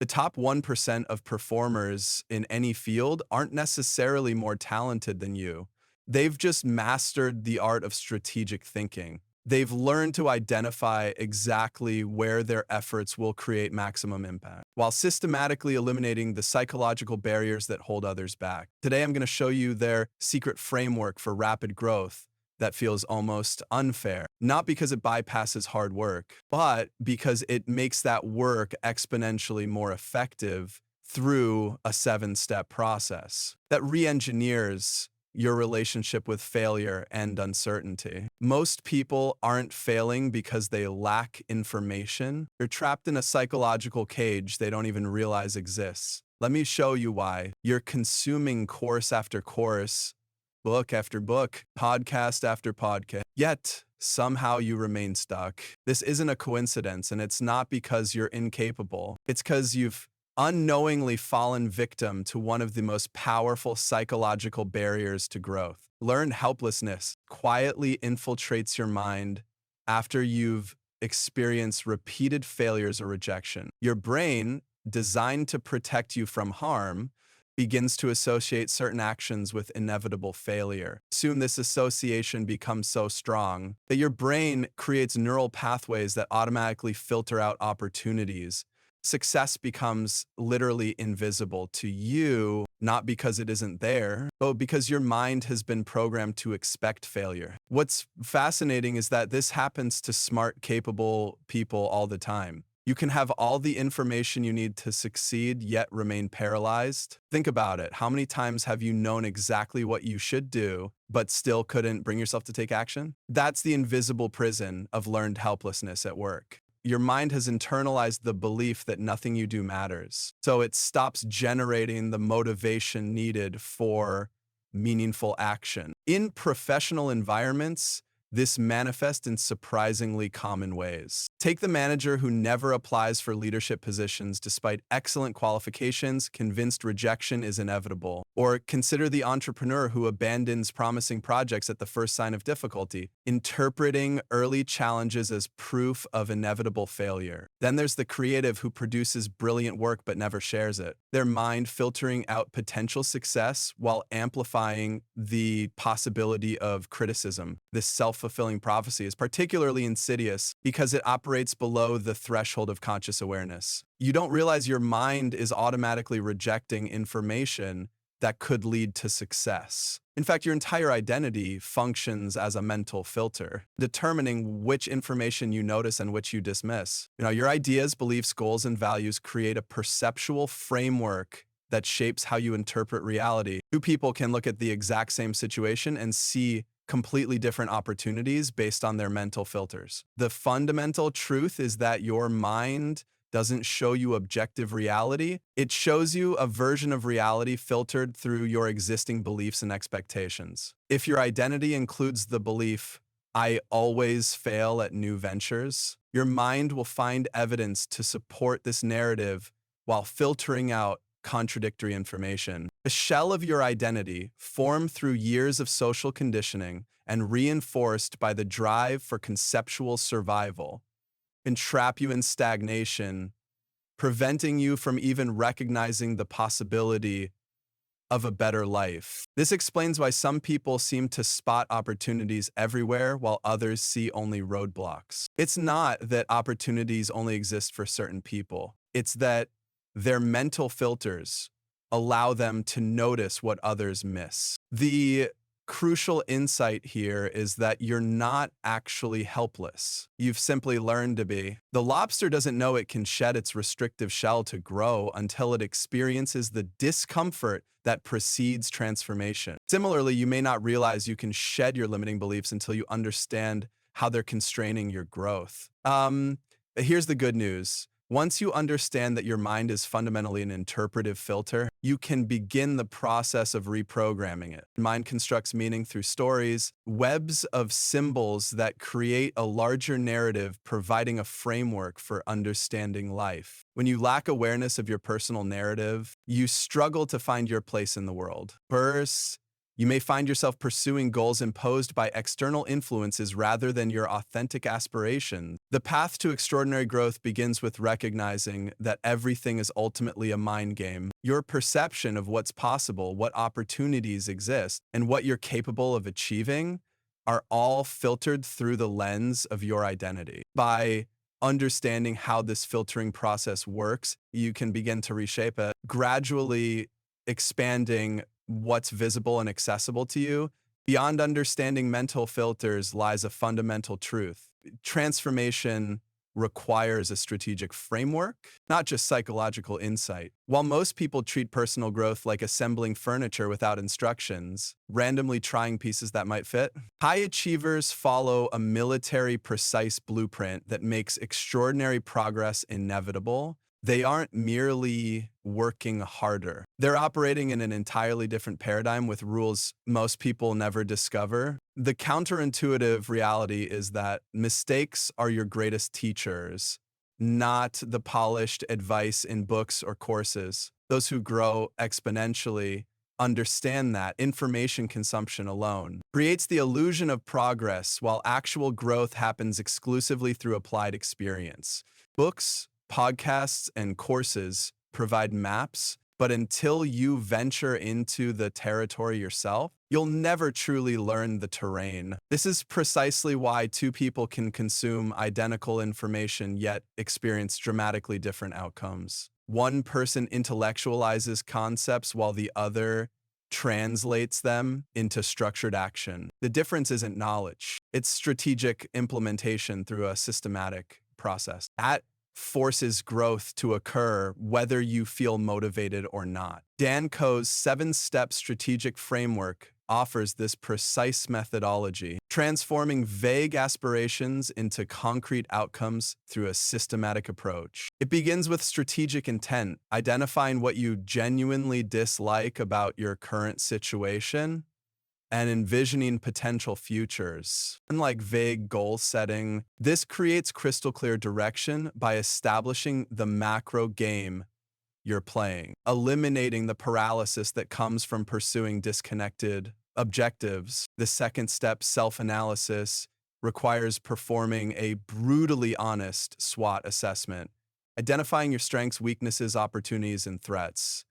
The top 1% of performers in any field aren't necessarily more talented than you. They've just mastered the art of strategic thinking. They've learned to identify exactly where their efforts will create maximum impact, while systematically eliminating the psychological barriers that hold others back. Today, I'm going to show you their secret framework for rapid growth that feels almost unfair, not because it bypasses hard work, but because it makes that work exponentially more effective through a 7-step process that re-engineers your relationship with failure and uncertainty. Most people aren't failing because they lack information. They're trapped in a psychological cage they don't even realize exists. Let me show you why. You're consuming course after course, book after book, podcast after podcast, yet somehow you remain stuck. This isn't a coincidence, and it's not because you're incapable. It's because you've unknowingly fallen victim to one of the most powerful psychological barriers to growth. Learned helplessness quietly infiltrates your mind after you've experienced repeated failures or rejection. Your brain, designed to protect you from harm, begins to associate certain actions with inevitable failure. Soon this association becomes so strong that your brain creates neural pathways that automatically filter out opportunities. Success becomes literally invisible to you, not because it isn't there, but because your mind has been programmed to expect failure. What's fascinating is that this happens to smart, capable people all the time. You can have all the information you need to succeed, yet remain paralyzed. Think about it. How many times have you known exactly what you should do, but still couldn't bring yourself to take action? That's the invisible prison of learned helplessness at work. Your mind has internalized the belief that nothing you do matters. So it stops generating the motivation needed for meaningful action. In professional environments, this manifests in surprisingly common ways. Take the manager who never applies for leadership positions despite excellent qualifications, convinced rejection is inevitable. Or consider the entrepreneur who abandons promising projects at the first sign of difficulty, interpreting early challenges as proof of inevitable failure. Then there's the creative who produces brilliant work but never shares it, their mind filtering out potential success while amplifying the possibility of criticism. This self-fulfilling prophecy is particularly insidious because it operates below the threshold of conscious awareness. You don't realize your mind is automatically rejecting information that could lead to success. In fact, your entire identity functions as a mental filter, determining which information you notice and which you dismiss. Your ideas, beliefs, goals, and values create a perceptual framework that shapes how you interpret reality. Two people can look at the exact same situation and see completely different opportunities based on their mental filters. The fundamental truth is that your mind doesn't show you objective reality. It shows you a version of reality filtered through your existing beliefs and expectations. If your identity includes the belief, "I always fail at new ventures," your mind will find evidence to support this narrative while filtering out contradictory information. The shell of your identity, formed through years of social conditioning and reinforced by the drive for conceptual survival, can trap you in stagnation, preventing you from even recognizing the possibility of a better life. This explains why some people seem to spot opportunities everywhere while others see only roadblocks. It's not that opportunities only exist for certain people. It's that their mental filters allow them to notice what others miss. The crucial insight here is that you're not actually helpless. You've simply learned to be. The lobster doesn't know it can shed its restrictive shell to grow until it experiences the discomfort that precedes transformation. Similarly, you may not realize you can shed your limiting beliefs until you understand how they're constraining your growth. Here's the good news. Once you understand that your mind is fundamentally an interpretive filter, you can begin the process of reprogramming it. Mind constructs meaning through stories, webs of symbols that create a larger narrative, providing a framework for understanding life. When you lack awareness of your personal narrative, you struggle to find your place in the world. First, You may find yourself pursuing goals imposed by external influences rather than your authentic aspirations. The path to extraordinary growth begins with recognizing that everything is ultimately a mind game. Your perception of what's possible, what opportunities exist, and what you're capable of achieving are all filtered through the lens of your identity. By understanding how this filtering process works, you can begin to reshape it, gradually expanding what's visible and accessible to you. Beyond understanding mental filters lies a fundamental truth. Transformation requires a strategic framework, not just psychological insight. While most people treat personal growth like assembling furniture without instructions, randomly trying pieces that might fit, high achievers follow a military precise blueprint that makes extraordinary progress inevitable. They aren't merely working harder. They're operating in an entirely different paradigm with rules most people never discover. The counterintuitive reality is that mistakes are your greatest teachers, not the polished advice in books or courses. Those who grow exponentially understand that information consumption alone creates the illusion of progress, while actual growth happens exclusively through applied experience. Books, podcasts, and courses provide maps, but until you venture into the territory yourself, you'll never truly learn the terrain. This is precisely why two people can consume identical information yet experience dramatically different outcomes. One person intellectualizes concepts while the other translates them into structured action. The difference isn't knowledge, it's strategic implementation through a systematic process. That forces growth to occur whether you feel motivated or not. Dan Koh's 7-step strategic framework offers this precise methodology, transforming vague aspirations into concrete outcomes through a systematic approach. It begins with strategic intent, identifying what you genuinely dislike about your current situation and envisioning potential futures. Unlike vague goal setting, this creates crystal clear direction by establishing the macro game you're playing, eliminating the paralysis that comes from pursuing disconnected objectives. The second step, self-analysis, requires performing a brutally honest SWOT assessment, identifying your strengths, weaknesses, opportunities, and threats.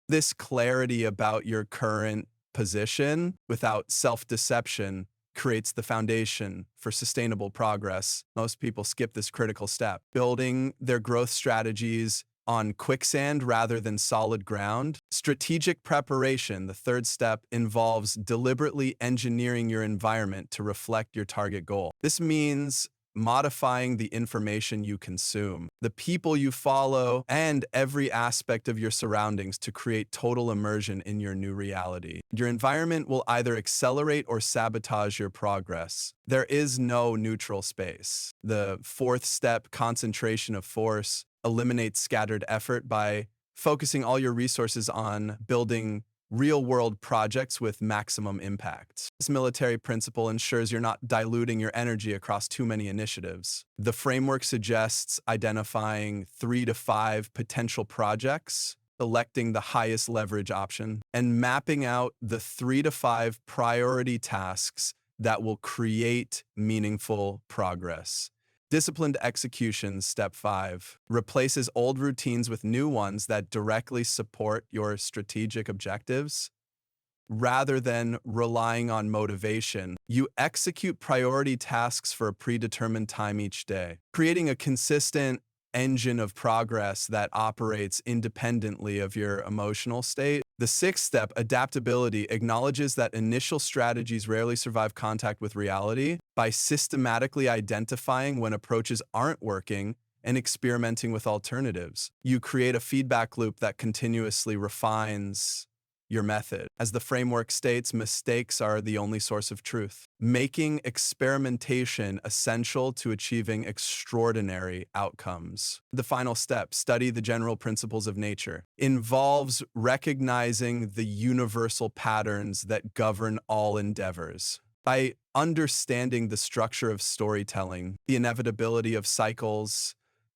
This clarity about your current position without self-deception creates the foundation for sustainable progress. Most people skip this critical step, building their growth strategies on quicksand rather than solid ground. Strategic preparation, the third step, involves deliberately engineering your environment to reflect your target goal. This means modifying the information you consume, the people you follow, and every aspect of your surroundings to create total immersion in your new reality. Your environment will either accelerate or sabotage your progress. There is no neutral space. The fourth step, concentration of force, eliminates scattered effort by focusing all your resources on building real-world projects with maximum impact. This military principle ensures you're not diluting your energy across too many initiatives. The framework suggests identifying 3 to 5 potential projects, selecting the highest leverage option, and mapping out the 3 to 5 priority tasks that will create meaningful progress. Disciplined execution, step 5, replaces old routines with new ones that directly support your strategic objectives. Rather than relying on motivation, you execute priority tasks for a predetermined time each day, creating a consistent engine of progress that operates independently of your emotional state. The sixth step, adaptability, acknowledges that initial strategies rarely survive contact with reality. By systematically identifying when approaches aren't working and experimenting with alternatives, you create a feedback loop that continuously refines your method. As the framework states, mistakes are the only source of truth, making experimentation essential to achieving extraordinary outcomes. The final step, study the general principles of nature, involves recognizing the universal patterns that govern all endeavors. By understanding the structure of storytelling, the inevitability of cycles,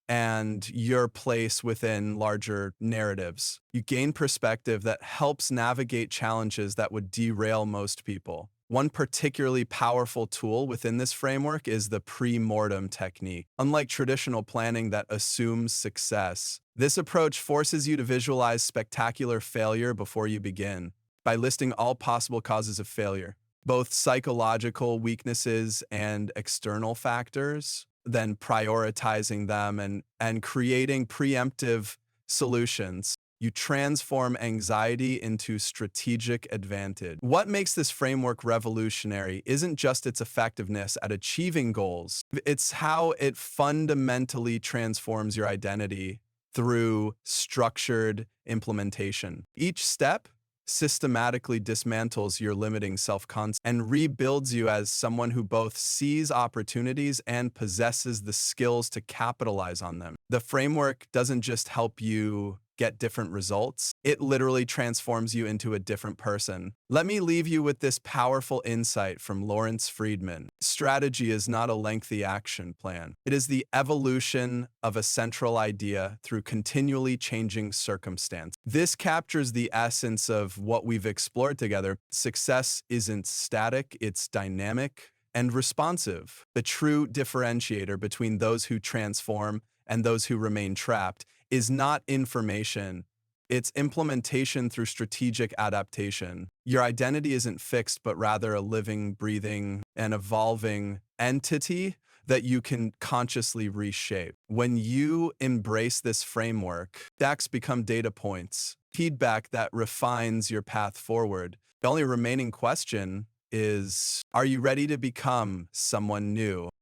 and your place within larger narratives. You gain perspective that helps navigate challenges that would derail most people. One particularly powerful tool within this framework is the pre-mortem technique. Unlike traditional planning that assumes success, this approach forces you to visualize spectacular failure before you begin by listing all possible causes of failure, both psychological weaknesses and external factors, then prioritizing them and creating preemptive solutions. You transform anxiety into strategic advantage. What makes this framework revolutionary isn't just its effectiveness at achieving goals, it's how it fundamentally transforms your identity through structured implementation. Each step systematically dismantles your limiting self-concept and rebuilds you as someone who both sees opportunities and possesses the skills to capitalize on them. The framework doesn't just help you get different results, it literally transforms you into a different person. Let me leave you with this powerful insight from Lawrence Friedman. Strategy is not a lengthy action plan. It is the evolution of a central idea through continually changing circumstance. This captures the essence of what we've explored together. Success isn't static, it's dynamic and responsive. The true differentiator between those who transform and those who remain trapped is not information, it's implementation through strategic adaptation. Your identity isn't fixed, but rather a living, breathing, and evolving entity that you can consciously reshape. When you embrace this framework, facts become data points, feedback that refines your path forward. The only remaining question is, are you ready to become someone new?